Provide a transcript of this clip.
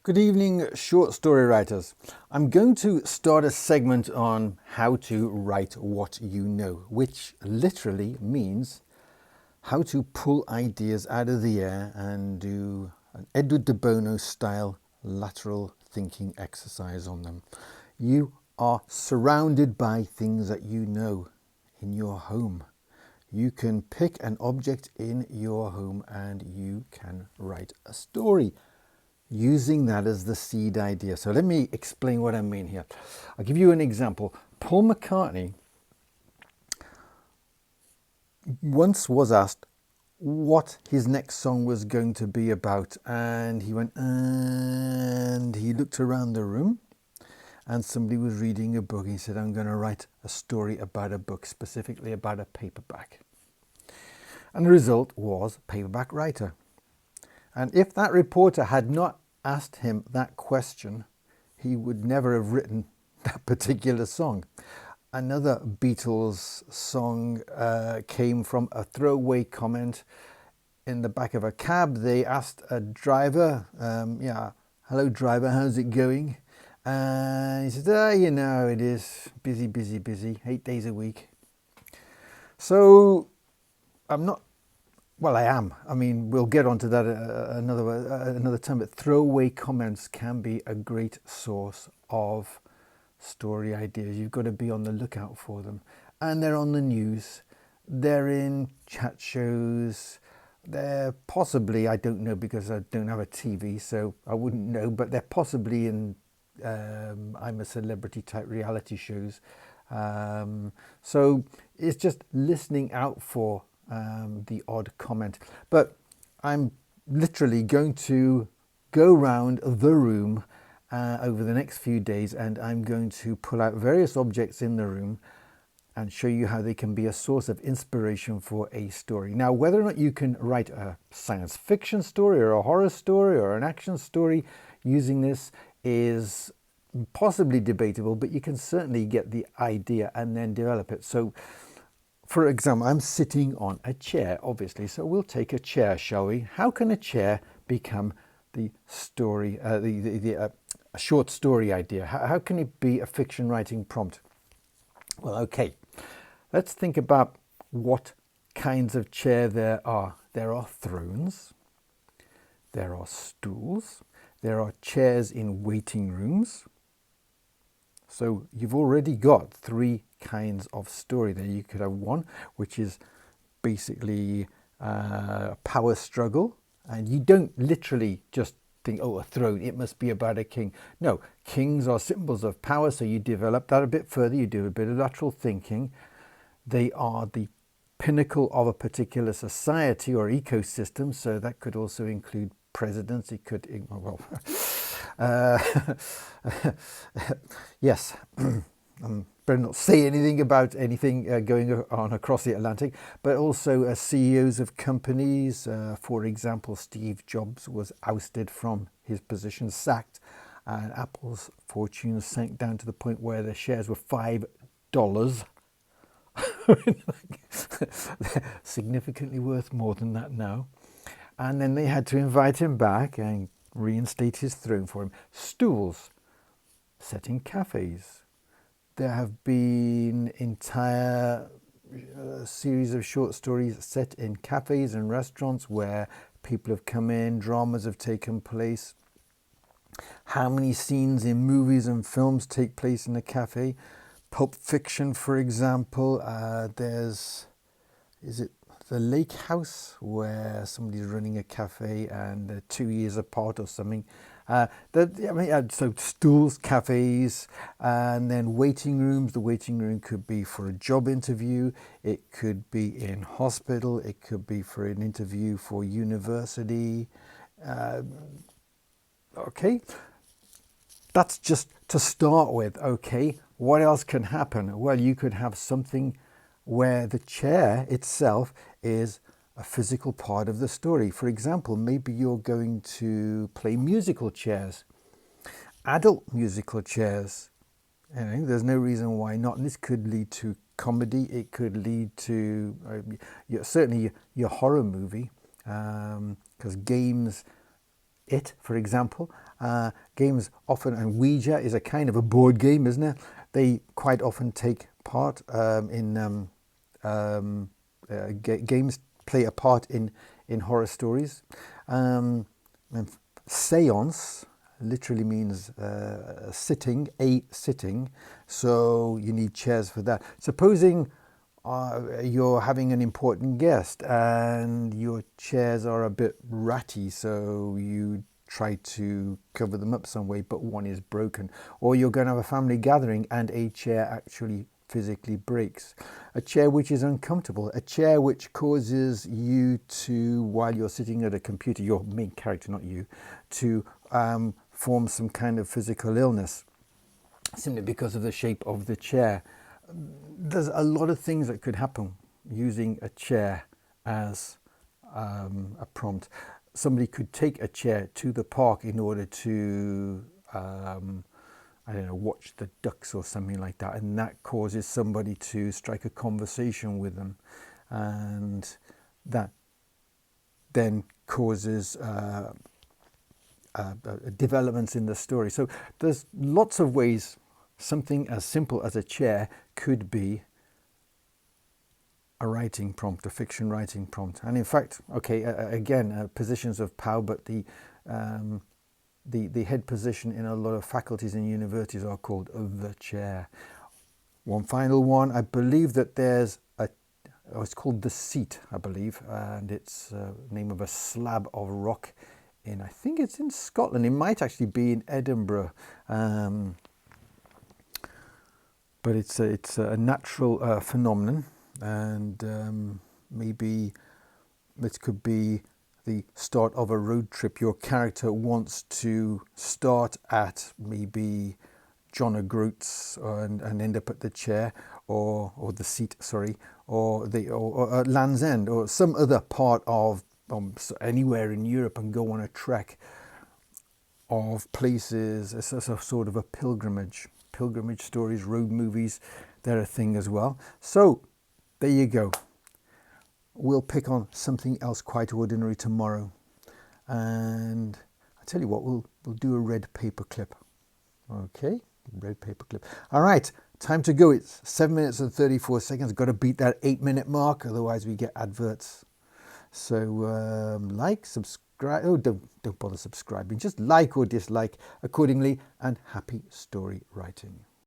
Good evening, short story writers. I'm going to start a segment on how to write what you know, which literally means how to pull ideas out of the air and do an Edward de Bono style lateral thinking exercise on them. You are surrounded by things that you know in your home. You can pick an object in your home and you can write a story using that as the seed idea. So let me explain what I mean here. I'll give you an example. Paul McCartney once was asked what his next song was going to be about, and he went, and he looked around the room and somebody was reading a book. He said, I'm going to write a story about a book, specifically about a paperback. And the result was Paperback Writer. And if that reporter had not asked him that question, he would never have written that particular song. Another Beatles song came from a throwaway comment in the back of a cab. They asked a driver, hello driver, how's it going? And he said, it is busy, busy, busy, 8 days a week. So I'm not, well, I am. I mean, we'll get onto that another time, but throwaway comments can be a great source of story ideas. You've got to be on the lookout for them. And they're on the news. They're in chat shows. They're possibly, I don't know because I don't have a TV, so I wouldn't know, but they're possibly in I'm a Celebrity type reality shows. So it's just listening out for the odd comment. But I'm literally going to go round the room over the next few days, and I'm going to pull out various objects in the room and show you how they can be a source of inspiration for a story. Now, whether or not you can write a science fiction story or a horror story or an action story using this is possibly debatable, but you can certainly get the idea and then develop it. So, for example, I'm sitting on a chair, obviously, so we'll take a chair, shall we? How can a chair become the story, a short story idea? How can it be a fiction writing prompt? Well, okay, let's think about what kinds of chair there are. There are thrones, there are stools, there are chairs in waiting rooms. So you've already got three kinds of story there. You could have one, which is basically a power struggle, and you don't literally just think, oh, a throne, it must be about a king. No, kings are symbols of power, so you develop that a bit further, you do a bit of lateral thinking. They are the pinnacle of a particular society or ecosystem, so that could also include presidents. It could, well, yes, better not say anything about anything going on across the Atlantic, but also CEOs of companies. For example, Steve Jobs was ousted from his position, sacked, and Apple's fortune sank down to the point where the shares were $5. Significantly worth more than that now. And then they had to invite him back and reinstate his throne for him. Stools set in cafes. There have been entire series of short stories set in cafes and restaurants where people have come in, dramas have taken place. How many scenes in movies and films take place in a cafe? Pulp Fiction, for example, is it the Lake House, where somebody's running a cafe and they're 2 years apart or something. So stools, cafes, and then waiting rooms. The waiting room could be for a job interview. It could be in hospital. It could be for an interview for university. Okay, that's just to start with. Okay, what else can happen? Well, you could have something where the chair itself is a physical part of the story. For example, maybe you're going to play musical chairs, adult musical chairs. There's no reason why not. And this could lead to comedy. It could lead to certainly your horror movie, because games It, for example. Games often, and Ouija is a kind of a board game, isn't it? They quite often take part in games, play a part in horror stories. And seance literally means sitting, a sitting, so you need chairs for that. Supposing you're having an important guest and your chairs are a bit ratty, so you try to cover them up some way, but one is broken. Or you're going to have a family gathering and a chair actually physically breaks. A chair which is uncomfortable, a chair which causes you to, while you're sitting at a computer, your main character, not you, to form some kind of physical illness simply because of the shape of the chair. There's a lot of things that could happen using a chair as a prompt. Somebody could take a chair to the park in order to I don't know, watch the ducks or something like that, and that causes somebody to strike a conversation with them, and that then causes developments in the story. So there's lots of ways something as simple as a chair could be a writing prompt, a fiction writing prompt. And in fact, okay, again, positions of power, but the head position in a lot of faculties and universities are called the chair. One final one, I believe that there's it's called the seat, I believe, and it's the name of a slab of rock I think it's in Scotland. It might actually be in Edinburgh, but it's a natural phenomenon, and maybe this could be the start of a road trip. Your character wants to start at maybe John O'Groats and end up at the chair or the seat, sorry, or at Land's End or some other part of anywhere in Europe, and go on a trek of places. It's a sort of a pilgrimage stories, road movies, they're a thing as well. So there you go. We'll pick on something else quite ordinary tomorrow, and I tell you what, we'll do a red paperclip. Okay, red paperclip. All right, time to go. It's 7 minutes and 34 seconds. Got to beat that 8-minute mark, otherwise we get adverts. So like, subscribe. Oh, don't bother subscribing. Just like or dislike accordingly, and happy story writing.